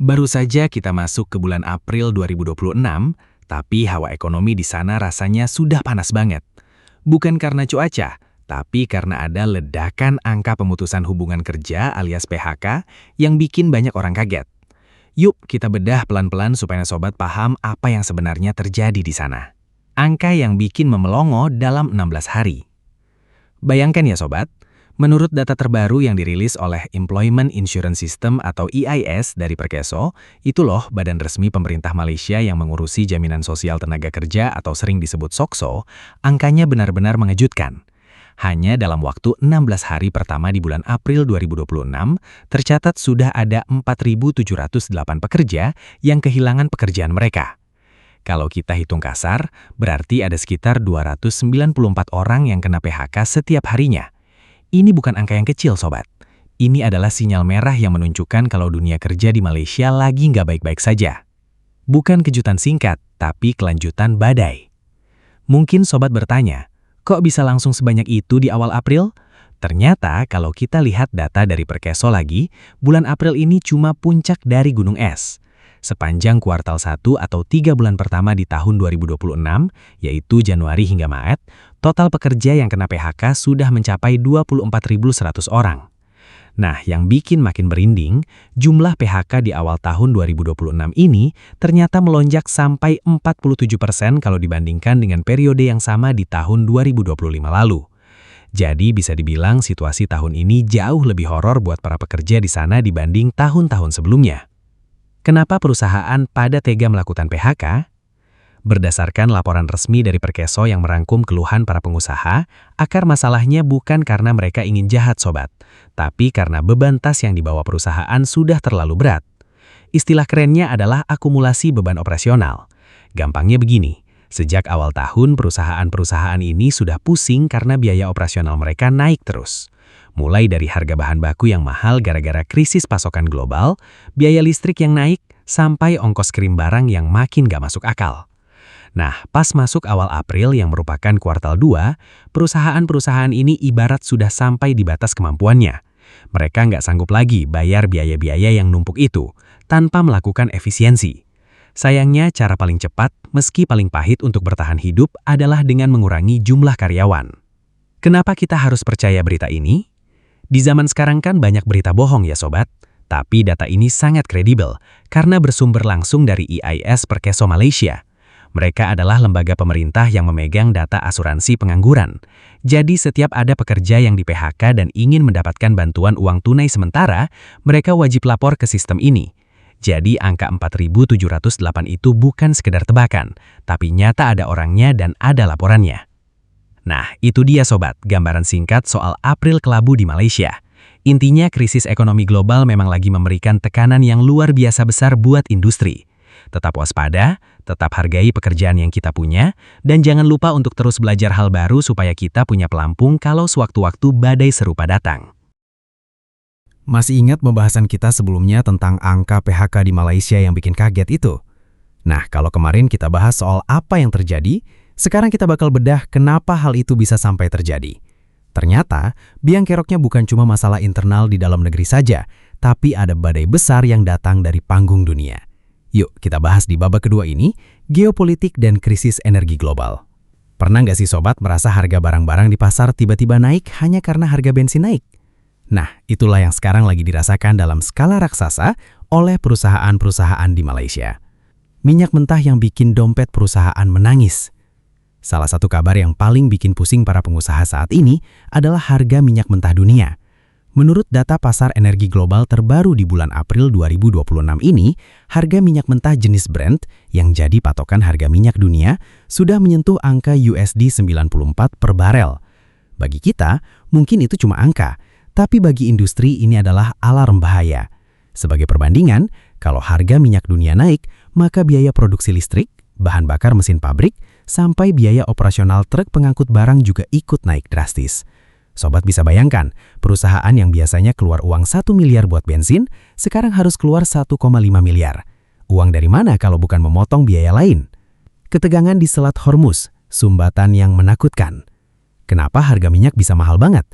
Baru saja kita masuk ke bulan April 2026, tapi hawa ekonomi di sana rasanya sudah panas banget. Bukan karena cuaca, tapi karena ada ledakan angka pemutusan hubungan kerja alias PHK yang bikin banyak orang kaget. Yuk kita bedah pelan-pelan supaya sobat paham apa yang sebenarnya terjadi di sana. Angka yang bikin memelongo dalam 16 hari. Bayangkan ya sobat, menurut data terbaru yang dirilis oleh Employment Insurance System atau EIS dari Perkeso, itu loh badan resmi pemerintah Malaysia yang mengurusi jaminan sosial tenaga kerja atau sering disebut SOKSO, angkanya benar-benar mengejutkan. Hanya dalam waktu 16 hari pertama di bulan April 2026, tercatat sudah ada 4.708 pekerja yang kehilangan pekerjaan mereka. Kalau kita hitung kasar, berarti ada sekitar 294 orang yang kena PHK setiap harinya. Ini bukan angka yang kecil, sobat. Ini adalah sinyal merah yang menunjukkan kalau dunia kerja di Malaysia lagi nggak baik-baik saja. Bukan kejutan singkat, tapi kelanjutan badai. Mungkin sobat bertanya, kok bisa langsung sebanyak itu di awal April? Ternyata kalau kita lihat data dari Perkeso lagi, bulan April ini cuma puncak dari gunung es. Sepanjang kuartal 1 atau 3 bulan pertama di tahun 2026, yaitu Januari hingga Maret, total pekerja yang kena PHK sudah mencapai 24.100 orang. Nah, yang bikin makin merinding, jumlah PHK di awal tahun 2026 ini ternyata melonjak sampai 47% kalau dibandingkan dengan periode yang sama di tahun 2025 lalu. Jadi bisa dibilang situasi tahun ini jauh lebih horor buat para pekerja di sana dibanding tahun-tahun sebelumnya. Kenapa perusahaan pada tega melakukan PHK? Berdasarkan laporan resmi dari Perkeso yang merangkum keluhan para pengusaha, akar masalahnya bukan karena mereka ingin jahat sobat, tapi karena beban tas yang dibawa perusahaan sudah terlalu berat. Istilah kerennya adalah akumulasi beban operasional. Gampangnya begini, sejak awal tahun perusahaan-perusahaan ini sudah pusing karena biaya operasional mereka naik terus. Mulai dari harga bahan baku yang mahal gara-gara krisis pasokan global, biaya listrik yang naik, sampai ongkos kirim barang yang makin gak masuk akal. Nah, pas masuk awal April yang merupakan kuartal 2, perusahaan-perusahaan ini ibarat sudah sampai di batas kemampuannya. Mereka nggak sanggup lagi bayar biaya-biaya yang numpuk itu, tanpa melakukan efisiensi. Sayangnya, cara paling cepat, meski paling pahit untuk bertahan hidup adalah dengan mengurangi jumlah karyawan. Kenapa kita harus percaya berita ini? Di zaman sekarang kan banyak berita bohong ya sobat, tapi data ini sangat kredibel karena bersumber langsung dari EIS Perkeso Malaysia. Mereka adalah lembaga pemerintah yang memegang data asuransi pengangguran. Jadi setiap ada pekerja yang di-PHK dan ingin mendapatkan bantuan uang tunai sementara, mereka wajib lapor ke sistem ini. Jadi angka 4.708 itu bukan sekedar tebakan, tapi nyata ada orangnya dan ada laporannya. Nah, itu dia sobat, gambaran singkat soal April kelabu di Malaysia. Intinya krisis ekonomi global memang lagi memberikan tekanan yang luar biasa besar buat industri. Tetap waspada, tetap hargai pekerjaan yang kita punya, dan jangan lupa untuk terus belajar hal baru supaya kita punya pelampung kalau sewaktu-waktu badai serupa datang. Masih ingat pembahasan kita sebelumnya tentang angka PHK di Malaysia yang bikin kaget itu? Nah, kalau kemarin kita bahas soal apa yang terjadi, sekarang kita bakal bedah kenapa hal itu bisa sampai terjadi. Ternyata, biang keroknya bukan cuma masalah internal di dalam negeri saja, tapi ada badai besar yang datang dari panggung dunia. Yuk, kita bahas di babak kedua ini, geopolitik dan krisis energi global. Pernah nggak sih sobat merasa harga barang-barang di pasar tiba-tiba naik hanya karena harga bensin naik? Nah, itulah yang sekarang lagi dirasakan dalam skala raksasa oleh perusahaan-perusahaan di Malaysia. Minyak mentah yang bikin dompet perusahaan menangis. Salah satu kabar yang paling bikin pusing para pengusaha saat ini adalah harga minyak mentah dunia. Menurut data pasar energi global terbaru di bulan April 2026 ini, harga minyak mentah jenis Brent yang jadi patokan harga minyak dunia sudah menyentuh angka USD 94 per barel. Bagi kita, mungkin itu cuma angka, tapi bagi industri ini adalah alarm bahaya. Sebagai perbandingan, kalau harga minyak dunia naik, maka biaya produksi listrik, bahan bakar mesin pabrik, sampai biaya operasional truk pengangkut barang juga ikut naik drastis. Sobat bisa bayangkan, perusahaan yang biasanya keluar uang 1 miliar buat bensin, sekarang harus keluar 1,5 miliar. Uang dari mana kalau bukan memotong biaya lain? Ketegangan di Selat Hormuz, sumbatan yang menakutkan. Kenapa harga minyak bisa mahal banget?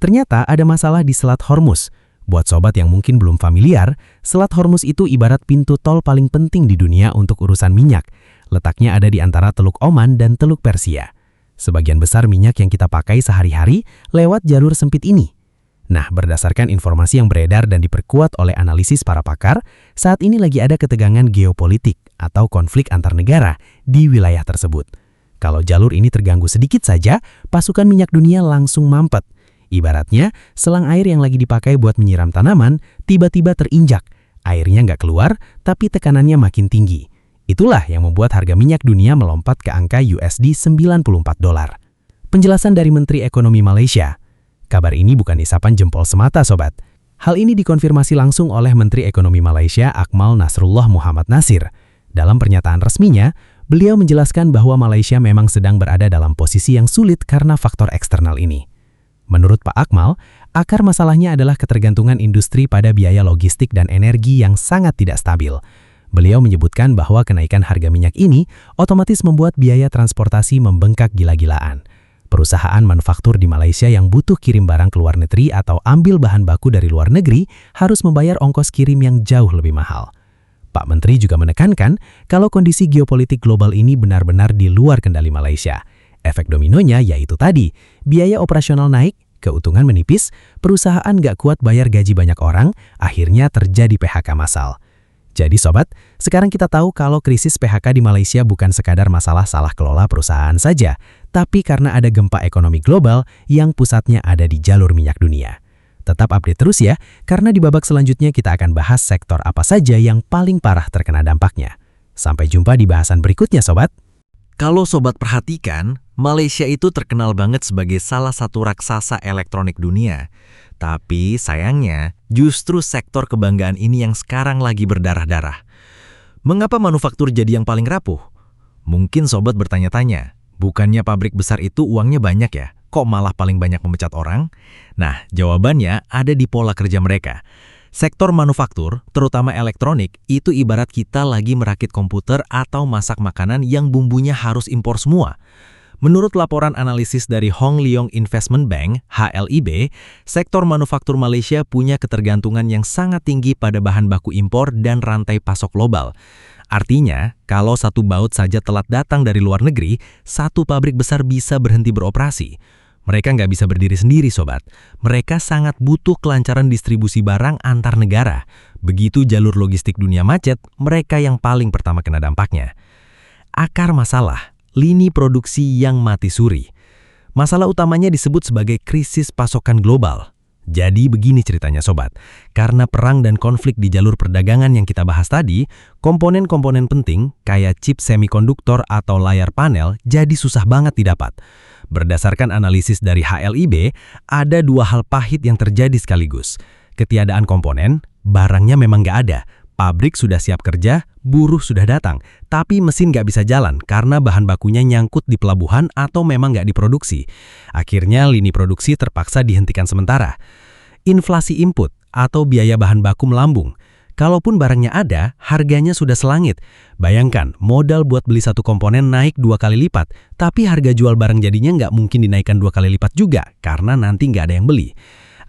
Ternyata ada masalah di Selat Hormuz. Buat sobat yang mungkin belum familiar, Selat Hormuz itu ibarat pintu tol paling penting di dunia untuk urusan minyak. Letaknya ada di antara Teluk Oman dan Teluk Persia. Sebagian besar minyak yang kita pakai sehari-hari lewat jalur sempit ini. Nah, berdasarkan informasi yang beredar dan diperkuat oleh analisis para pakar, saat ini lagi ada ketegangan geopolitik atau konflik antar negara di wilayah tersebut. Kalau jalur ini terganggu sedikit saja, pasukan minyak dunia langsung mampet. Ibaratnya, selang air yang lagi dipakai buat menyiram tanaman, tiba-tiba terinjak. Airnya nggak keluar, tapi tekanannya makin tinggi. Itulah yang membuat harga minyak dunia melompat ke angka USD $94. Penjelasan dari Menteri Ekonomi Malaysia. Kabar ini bukan isapan jempol semata, sobat. Hal ini dikonfirmasi langsung oleh Menteri Ekonomi Malaysia Akmal Nasrullah Muhammad Nasir. Dalam pernyataan resminya, beliau menjelaskan bahwa Malaysia memang sedang berada dalam posisi yang sulit karena faktor eksternal ini. Menurut Pak Akmal, akar masalahnya adalah ketergantungan industri pada biaya logistik dan energi yang sangat tidak stabil. Beliau menyebutkan bahwa kenaikan harga minyak ini otomatis membuat biaya transportasi membengkak gila-gilaan. Perusahaan manufaktur di Malaysia yang butuh kirim barang ke luar negeri atau ambil bahan baku dari luar negeri harus membayar ongkos kirim yang jauh lebih mahal. Pak Menteri juga menekankan kalau kondisi geopolitik global ini benar-benar di luar kendali Malaysia. Efek dominonya yaitu tadi, biaya operasional naik, keuntungan menipis, perusahaan nggak kuat bayar gaji banyak orang, akhirnya terjadi PHK massal. Jadi sobat, sekarang kita tahu kalau krisis PHK di Malaysia bukan sekadar masalah salah kelola perusahaan saja, tapi karena ada gempa ekonomi global yang pusatnya ada di jalur minyak dunia. Tetap update terus ya, karena di babak selanjutnya kita akan bahas sektor apa saja yang paling parah terkena dampaknya. Sampai jumpa di bahasan berikutnya, sobat. Kalau sobat perhatikan, Malaysia itu terkenal banget sebagai salah satu raksasa elektronik dunia. Tapi sayangnya, justru sektor kebanggaan ini yang sekarang lagi berdarah-darah. Mengapa manufaktur jadi yang paling rapuh? Mungkin sobat bertanya-tanya, bukannya pabrik besar itu uangnya banyak ya? Kok malah paling banyak memecat orang? Nah, jawabannya ada di pola kerja mereka. Sektor manufaktur, terutama elektronik, itu ibarat kita lagi merakit komputer atau masak makanan yang bumbunya harus impor semua. Menurut laporan analisis dari Hong Leong Investment Bank, HLIB, sektor manufaktur Malaysia punya ketergantungan yang sangat tinggi pada bahan baku impor dan rantai pasok global. Artinya, kalau satu baut saja telat datang dari luar negeri, satu pabrik besar bisa berhenti beroperasi. Mereka nggak bisa berdiri sendiri, sobat. Mereka sangat butuh kelancaran distribusi barang antar negara. Begitu jalur logistik dunia macet, mereka yang paling pertama kena dampaknya. Akar masalah, lini produksi yang mati suri. Masalah utamanya disebut sebagai krisis pasokan global. Jadi begini ceritanya, sobat. Karena perang dan konflik di jalur perdagangan yang kita bahas tadi, komponen-komponen penting kayak chip semikonduktor atau layar panel jadi susah banget didapat. Berdasarkan analisis dari HLIB, ada dua hal pahit yang terjadi sekaligus. Ketiadaan komponen, barangnya memang nggak ada. Pabrik sudah siap kerja, buruh sudah datang, tapi mesin nggak bisa jalan karena bahan bakunya nyangkut di pelabuhan atau memang nggak diproduksi. Akhirnya lini produksi terpaksa dihentikan sementara. Inflasi input atau biaya bahan baku melambung. Kalaupun barangnya ada, harganya sudah selangit. Bayangkan, modal buat beli satu komponen naik 2 kali lipat, tapi harga jual barang jadinya nggak mungkin dinaikkan 2 kali lipat juga, karena nanti nggak ada yang beli.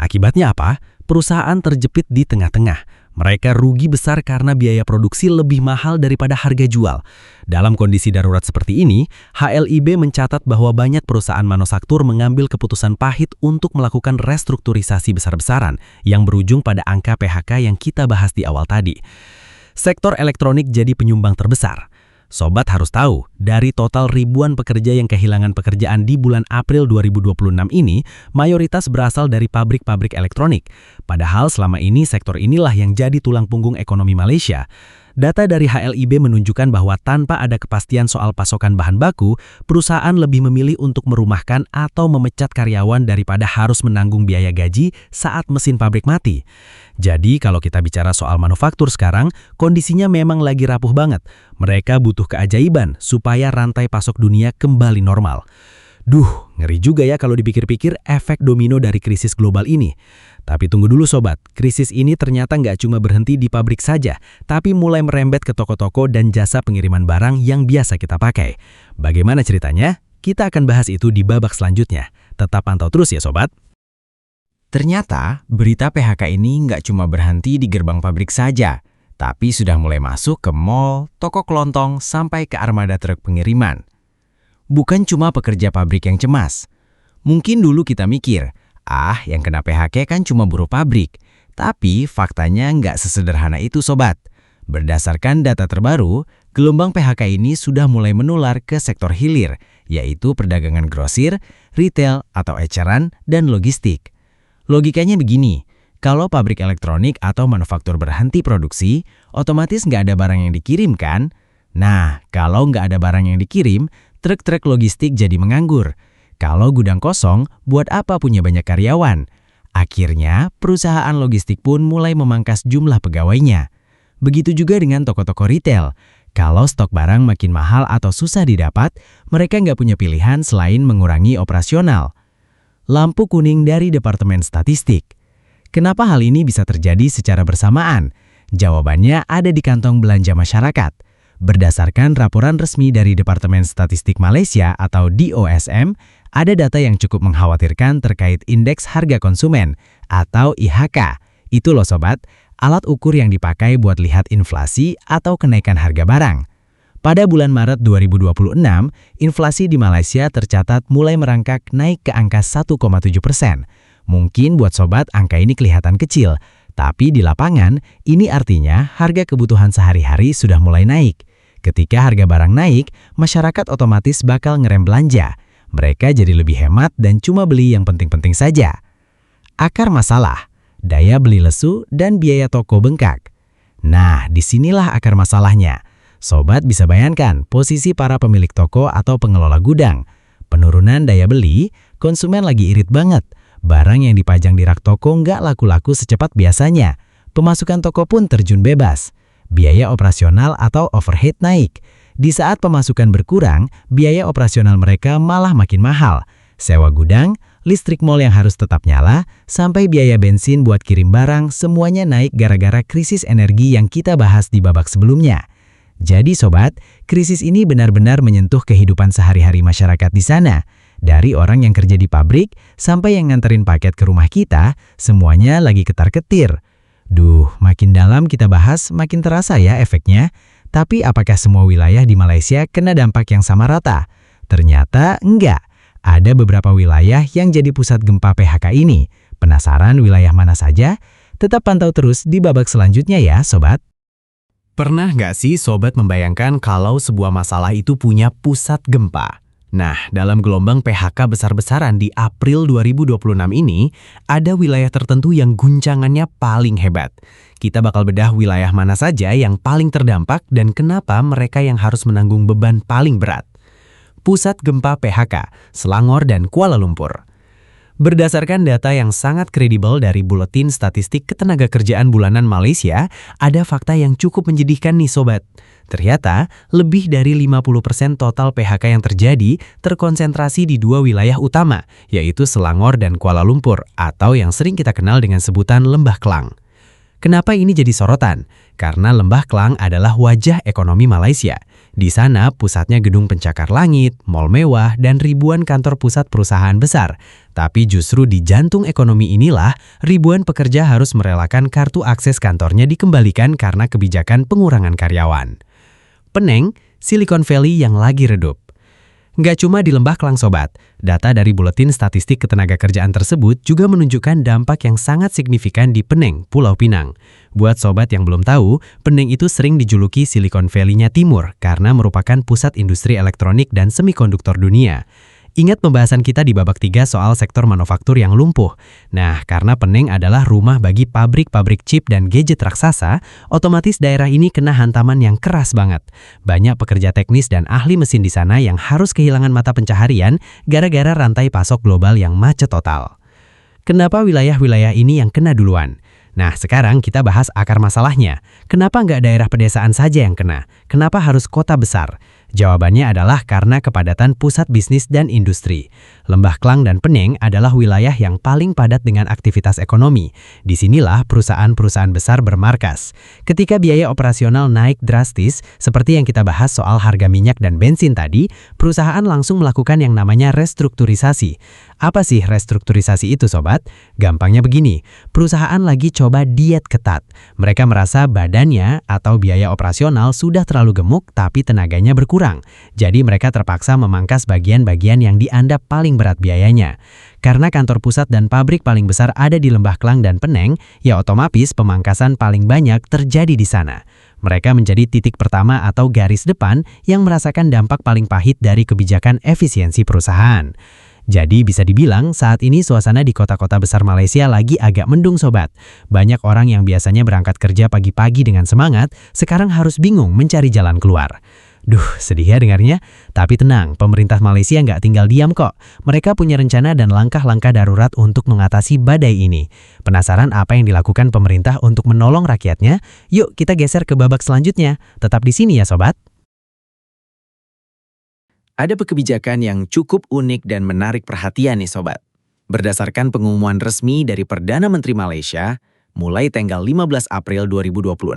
Akibatnya apa? Perusahaan terjepit di tengah-tengah. Mereka rugi besar karena biaya produksi lebih mahal daripada harga jual. Dalam kondisi darurat seperti ini, HLIB mencatat bahwa banyak perusahaan manufaktur mengambil keputusan pahit untuk melakukan restrukturisasi besar-besaran yang berujung pada angka PHK yang kita bahas di awal tadi. Sektor elektronik jadi penyumbang terbesar. Sobat harus tahu, dari total ribuan pekerja yang kehilangan pekerjaan di bulan April 2026 ini, mayoritas berasal dari pabrik-pabrik elektronik. Padahal selama ini sektor inilah yang jadi tulang punggung ekonomi Malaysia. Data dari HLIB menunjukkan bahwa tanpa ada kepastian soal pasokan bahan baku, perusahaan lebih memilih untuk merumahkan atau memecat karyawan daripada harus menanggung biaya gaji saat mesin pabrik mati. Jadi kalau kita bicara soal manufaktur sekarang, kondisinya memang lagi rapuh banget. Mereka butuh keajaiban supaya rantai pasok dunia kembali normal. Duh, ngeri juga ya kalau dipikir-pikir efek domino dari krisis global ini. Tapi tunggu dulu sobat, krisis ini ternyata nggak cuma berhenti di pabrik saja, tapi mulai merembet ke toko-toko dan jasa pengiriman barang yang biasa kita pakai. Bagaimana ceritanya? Kita akan bahas itu di babak selanjutnya. Tetap pantau terus ya sobat. Ternyata, berita PHK ini nggak cuma berhenti di gerbang pabrik saja, tapi sudah mulai masuk ke mall, toko kelontong, sampai ke armada truk pengiriman. Bukan cuma pekerja pabrik yang cemas. Mungkin dulu kita mikir, yang kena PHK kan cuma buruh pabrik. Tapi faktanya nggak sesederhana itu sobat. Berdasarkan data terbaru, gelombang PHK ini sudah mulai menular ke sektor hilir, yaitu perdagangan grosir, retail atau eceran, dan logistik. Logikanya begini, kalau pabrik elektronik atau manufaktur berhenti produksi, otomatis nggak ada barang yang dikirim kan? Nah, kalau nggak ada barang yang dikirim, truk-truk logistik jadi menganggur. Kalau gudang kosong, buat apa punya banyak karyawan? Akhirnya, perusahaan logistik pun mulai memangkas jumlah pegawainya. Begitu juga dengan toko-toko retail. Kalau stok barang makin mahal atau susah didapat, mereka nggak punya pilihan selain mengurangi operasional. Lampu kuning dari Departemen Statistik. Kenapa hal ini bisa terjadi secara bersamaan? Jawabannya ada di kantong belanja masyarakat. Berdasarkan laporan resmi dari Departemen Statistik Malaysia atau DOSM, ada data yang cukup mengkhawatirkan terkait Indeks Harga Konsumen atau IHK. Itu loh sobat, alat ukur yang dipakai buat lihat inflasi atau kenaikan harga barang. Pada bulan Maret 2026, inflasi di Malaysia tercatat mulai merangkak naik ke angka 1,7%. Mungkin buat sobat angka ini kelihatan kecil, tapi di lapangan ini artinya harga kebutuhan sehari-hari sudah mulai naik. Ketika harga barang naik, masyarakat otomatis bakal ngerem belanja. Mereka jadi lebih hemat dan cuma beli yang penting-penting saja. Akar masalah, daya beli lesu dan biaya toko bengkak. Nah, disinilah akar masalahnya. Sobat bisa bayangkan posisi para pemilik toko atau pengelola gudang. Penurunan daya beli, konsumen lagi irit banget. Barang yang dipajang di rak toko nggak laku-laku secepat biasanya. Pemasukan toko pun terjun bebas. Biaya operasional atau overhead naik. Di saat pemasukan berkurang, biaya operasional mereka malah makin mahal. Sewa gudang, listrik mall yang harus tetap nyala, sampai biaya bensin buat kirim barang semuanya naik gara-gara krisis energi yang kita bahas di babak sebelumnya. Jadi sobat, krisis ini benar-benar menyentuh kehidupan sehari-hari masyarakat di sana. Dari orang yang kerja di pabrik, sampai yang nganterin paket ke rumah kita, semuanya lagi ketar-ketir. Makin dalam kita bahas, makin terasa ya efeknya. Tapi apakah semua wilayah di Malaysia kena dampak yang sama rata? Ternyata enggak. Ada beberapa wilayah yang jadi pusat gempa PHK ini. Penasaran wilayah mana saja? Tetap pantau terus di babak selanjutnya ya sobat. Pernah nggak sih sobat membayangkan kalau sebuah masalah itu punya pusat gempa? Nah, dalam gelombang PHK besar-besaran di April 2026 ini, ada wilayah tertentu yang guncangannya paling hebat. Kita bakal bedah wilayah mana saja yang paling terdampak dan kenapa mereka yang harus menanggung beban paling berat. Pusat gempa PHK, Selangor dan Kuala Lumpur. Berdasarkan data yang sangat kredibel dari Buletin Statistik Ketenagakerjaan Bulanan Malaysia, ada fakta yang cukup menjadikan nih sobat. Ternyata, lebih dari 50% total PHK yang terjadi terkonsentrasi di dua wilayah utama, yaitu Selangor dan Kuala Lumpur, atau yang sering kita kenal dengan sebutan Lembah Klang. Kenapa ini jadi sorotan? Karena Lembah Klang adalah wajah ekonomi Malaysia. Di sana pusatnya gedung pencakar langit, mal mewah, dan ribuan kantor pusat perusahaan besar. Tapi justru di jantung ekonomi inilah, ribuan pekerja harus merelakan kartu akses kantornya dikembalikan karena kebijakan pengurangan karyawan. Peneng, Silicon Valley yang lagi redup. Nggak cuma di Lembah Klang sobat, data dari Buletin Statistik Ketenagakerjaan tersebut juga menunjukkan dampak yang sangat signifikan di Peneng, Pulau Pinang. Buat sobat yang belum tahu, Peneng itu sering dijuluki Silicon Valley-nya Timur karena merupakan pusat industri elektronik dan semikonduktor dunia. Ingat pembahasan kita di babak 3 soal sektor manufaktur yang lumpuh. Nah, karena Peneng adalah rumah bagi pabrik-pabrik chip dan gadget raksasa, otomatis daerah ini kena hantaman yang keras banget. Banyak pekerja teknis dan ahli mesin di sana yang harus kehilangan mata pencaharian gara-gara rantai pasok global yang macet total. Kenapa wilayah-wilayah ini yang kena duluan? Nah, sekarang kita bahas akar masalahnya. Kenapa nggak daerah pedesaan saja yang kena? Kenapa harus kota besar? Jawabannya adalah karena kepadatan pusat bisnis dan industri. Lembah Klang dan Peneng adalah wilayah yang paling padat dengan aktivitas ekonomi. Disinilah perusahaan-perusahaan besar bermarkas. Ketika biaya operasional naik drastis, seperti yang kita bahas soal harga minyak dan bensin tadi, perusahaan langsung melakukan yang namanya restrukturisasi. Apa sih restrukturisasi itu, Sobat? Gampangnya begini, perusahaan lagi coba diet ketat. Mereka merasa badannya atau biaya operasional sudah terlalu gemuk tapi tenaganya berkurang. Jadi mereka terpaksa memangkas bagian-bagian yang dianggap paling berat biayanya. Karena kantor pusat dan pabrik paling besar ada di Lembah Klang dan Peneng, ya otomatis pemangkasan paling banyak terjadi di sana. Mereka menjadi titik pertama atau garis depan yang merasakan dampak paling pahit dari kebijakan efisiensi perusahaan. Jadi bisa dibilang saat ini suasana di kota-kota besar Malaysia lagi agak mendung, Sobat. Banyak orang yang biasanya berangkat kerja pagi-pagi dengan semangat, sekarang harus bingung mencari jalan keluar. Duh, sedih ya dengarnya. Tapi tenang, pemerintah Malaysia nggak tinggal diam kok. Mereka punya rencana dan langkah-langkah darurat untuk mengatasi badai ini. Penasaran apa yang dilakukan pemerintah untuk menolong rakyatnya? Yuk kita geser ke babak selanjutnya. Tetap di sini ya, Sobat. Ada kebijakan yang cukup unik dan menarik perhatian nih Sobat. Berdasarkan pengumuman resmi dari Perdana Menteri Malaysia, mulai tanggal 15 April 2026,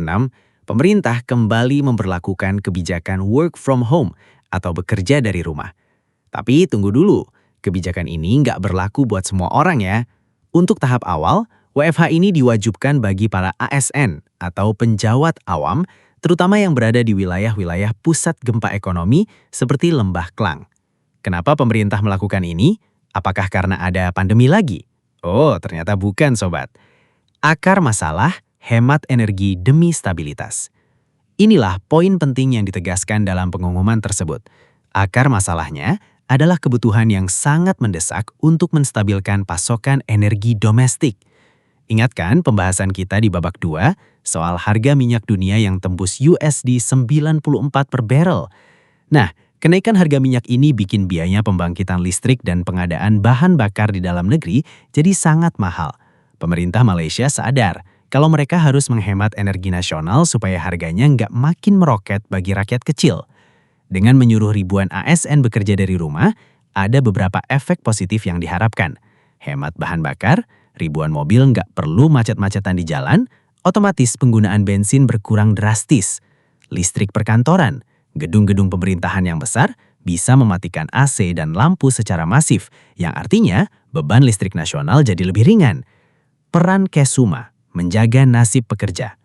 pemerintah kembali memberlakukan kebijakan work from home atau bekerja dari rumah. Tapi tunggu dulu, kebijakan ini nggak berlaku buat semua orang ya. Untuk tahap awal, WFH ini diwajibkan bagi para ASN atau penjawat awam, terutama yang berada di wilayah-wilayah pusat gempa ekonomi seperti Lembah Klang. Kenapa pemerintah melakukan ini? Apakah karena ada pandemi lagi? Oh, ternyata bukan, Sobat. Akar masalah, hemat energi demi stabilitas. Inilah poin penting yang ditegaskan dalam pengumuman tersebut. Akar masalahnya adalah kebutuhan yang sangat mendesak untuk menstabilkan pasokan energi domestik. Ingatkan pembahasan kita di babak 2 soal harga minyak dunia yang tembus USD 94 per barrel. Nah, kenaikan harga minyak ini bikin biaya pembangkitan listrik dan pengadaan bahan bakar di dalam negeri jadi sangat mahal. Pemerintah Malaysia sadar kalau mereka harus menghemat energi nasional supaya harganya nggak makin meroket bagi rakyat kecil. Dengan menyuruh ribuan ASN bekerja dari rumah, ada beberapa efek positif yang diharapkan. Hemat bahan bakar, ribuan mobil nggak perlu macet-macetan di jalan, otomatis penggunaan bensin berkurang drastis. Listrik perkantoran, gedung-gedung pemerintahan yang besar bisa mematikan AC dan lampu secara masif, yang artinya beban listrik nasional jadi lebih ringan. Peran Kesuma menjaga nasib pekerja.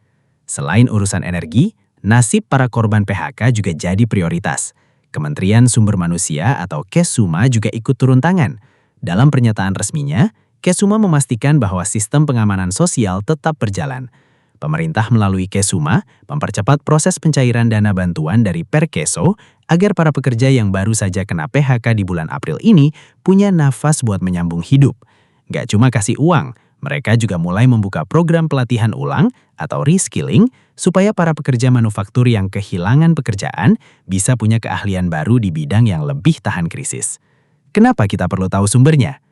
Selain urusan energi, nasib para korban PHK juga jadi prioritas. Kementerian Sumber Manusia atau Kesuma juga ikut turun tangan. Dalam pernyataan resminya, Kesuma memastikan bahwa sistem pengamanan sosial tetap berjalan. Pemerintah melalui Kesuma mempercepat proses pencairan dana bantuan dari Perkeso agar para pekerja yang baru saja kena PHK di bulan April ini punya nafas buat menyambung hidup. Gak cuma kasih uang, mereka juga mulai membuka program pelatihan ulang atau reskilling supaya para pekerja manufaktur yang kehilangan pekerjaan bisa punya keahlian baru di bidang yang lebih tahan krisis. Kenapa kita perlu tahu sumbernya?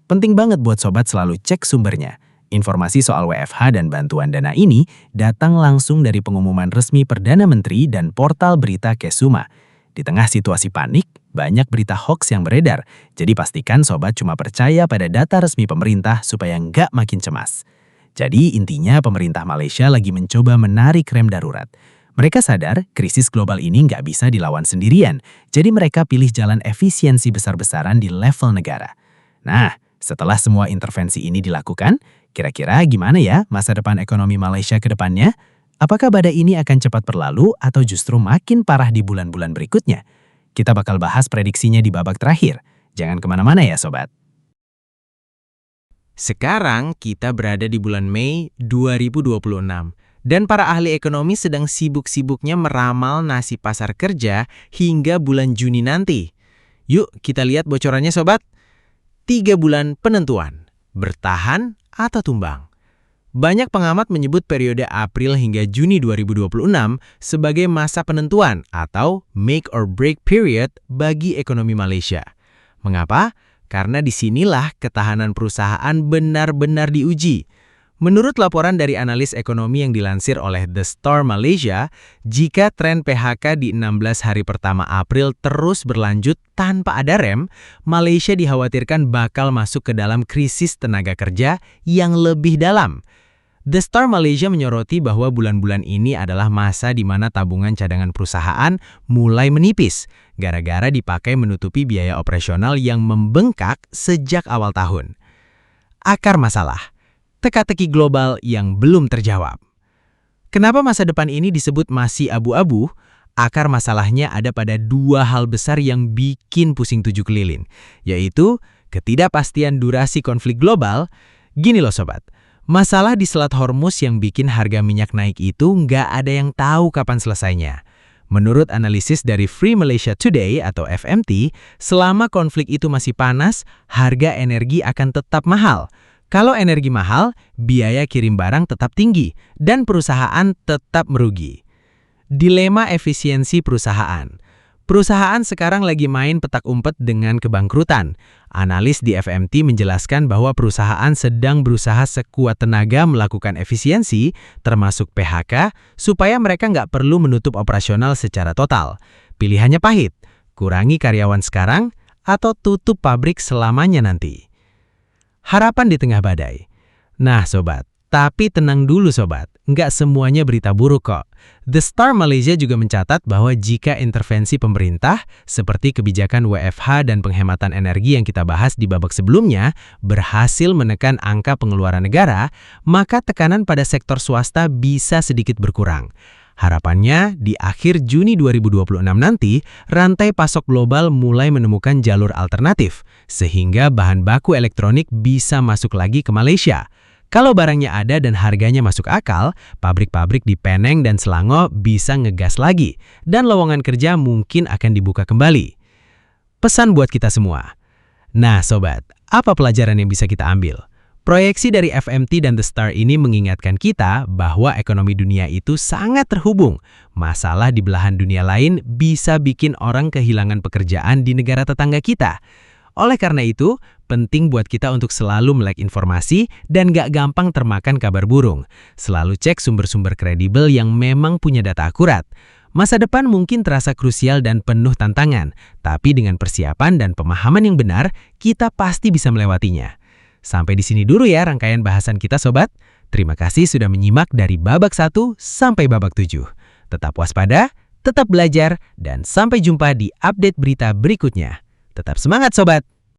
Penting banget buat Sobat selalu cek sumbernya. Informasi soal WFH dan bantuan dana ini datang langsung dari pengumuman resmi Perdana Menteri dan portal berita Kesuma. Di tengah situasi panik, banyak berita hoaks yang beredar, jadi pastikan Sobat cuma percaya pada data resmi pemerintah supaya nggak makin cemas. Jadi intinya pemerintah Malaysia lagi mencoba menarik rem darurat. Mereka sadar krisis global ini nggak bisa dilawan sendirian, jadi mereka pilih jalan efisiensi besar-besaran di level negara. Nah, setelah semua intervensi ini dilakukan, kira-kira gimana ya masa depan ekonomi Malaysia ke depannya? Apakah badai ini akan cepat berlalu atau justru makin parah di bulan-bulan berikutnya? Kita bakal bahas prediksinya di babak terakhir. Jangan kemana-mana ya Sobat. Sekarang kita berada di bulan Mei 2026 dan para ahli ekonomi sedang sibuk-sibuknya meramal nasib pasar kerja hingga bulan Juni nanti. Yuk kita lihat bocorannya Sobat. 3 bulan penentuan, bertahan atau tumbang. Banyak pengamat menyebut periode April hingga Juni 2026 sebagai masa penentuan atau make or break period bagi ekonomi Malaysia. Mengapa? Karena disinilah ketahanan perusahaan benar-benar diuji. Menurut laporan dari analis ekonomi yang dilansir oleh The Star Malaysia, jika tren PHK di 16 hari pertama April terus berlanjut tanpa ada rem, Malaysia dikhawatirkan bakal masuk ke dalam krisis tenaga kerja yang lebih dalam. The Star Malaysia menyoroti bahwa bulan-bulan ini adalah masa di mana tabungan cadangan perusahaan mulai menipis, gara-gara dipakai menutupi biaya operasional yang membengkak sejak awal tahun. Akar masalah, teka-teki global yang belum terjawab. Kenapa masa depan ini disebut masih abu-abu? Akar masalahnya ada pada dua hal besar yang bikin pusing tujuh keliling, yaitu ketidakpastian durasi konflik global. Gini loh sobat, masalah di Selat Hormuz yang bikin harga minyak naik itu nggak ada yang tahu kapan selesainya. Menurut analisis dari Free Malaysia Today atau FMT, selama konflik itu masih panas, harga energi akan tetap mahal. Kalau energi mahal, biaya kirim barang tetap tinggi, dan perusahaan tetap merugi. Dilema efisiensi perusahaan. Perusahaan sekarang lagi main petak umpet dengan kebangkrutan. Analis di FMT menjelaskan bahwa perusahaan sedang berusaha sekuat tenaga melakukan efisiensi, termasuk PHK, supaya mereka nggak perlu menutup operasional secara total. Pilihannya pahit, kurangi karyawan sekarang, atau tutup pabrik selamanya nanti. Harapan di tengah badai. Nah sobat, tapi tenang dulu sobat, nggak semuanya berita buruk kok. The Star Malaysia juga mencatat bahwa jika intervensi pemerintah, seperti kebijakan WFH dan penghematan energi yang kita bahas di babak sebelumnya, berhasil menekan angka pengeluaran negara, maka tekanan pada sektor swasta bisa sedikit berkurang. Harapannya, di akhir Juni 2026 nanti, rantai pasok global mulai menemukan jalur alternatif, sehingga bahan baku elektronik bisa masuk lagi ke Malaysia. Kalau barangnya ada dan harganya masuk akal, pabrik-pabrik di Penang dan Selangor bisa ngegas lagi, dan lowongan kerja mungkin akan dibuka kembali. Pesan buat kita semua. Nah sobat, apa pelajaran yang bisa kita ambil? Proyeksi dari FMT dan The Star ini mengingatkan kita bahwa ekonomi dunia itu sangat terhubung. Masalah di belahan dunia lain bisa bikin orang kehilangan pekerjaan di negara tetangga kita. Oleh karena itu, penting buat kita untuk selalu melek informasi dan gak gampang termakan kabar burung. Selalu cek sumber-sumber kredibel yang memang punya data akurat. Masa depan mungkin terasa krusial dan penuh tantangan, tapi dengan persiapan dan pemahaman yang benar, kita pasti bisa melewatinya. Sampai di sini dulu ya rangkaian bahasan kita sobat. Terima kasih sudah menyimak dari babak 1 sampai babak 7. Tetap waspada, tetap belajar, dan sampai jumpa di update berita berikutnya. Tetap semangat sobat!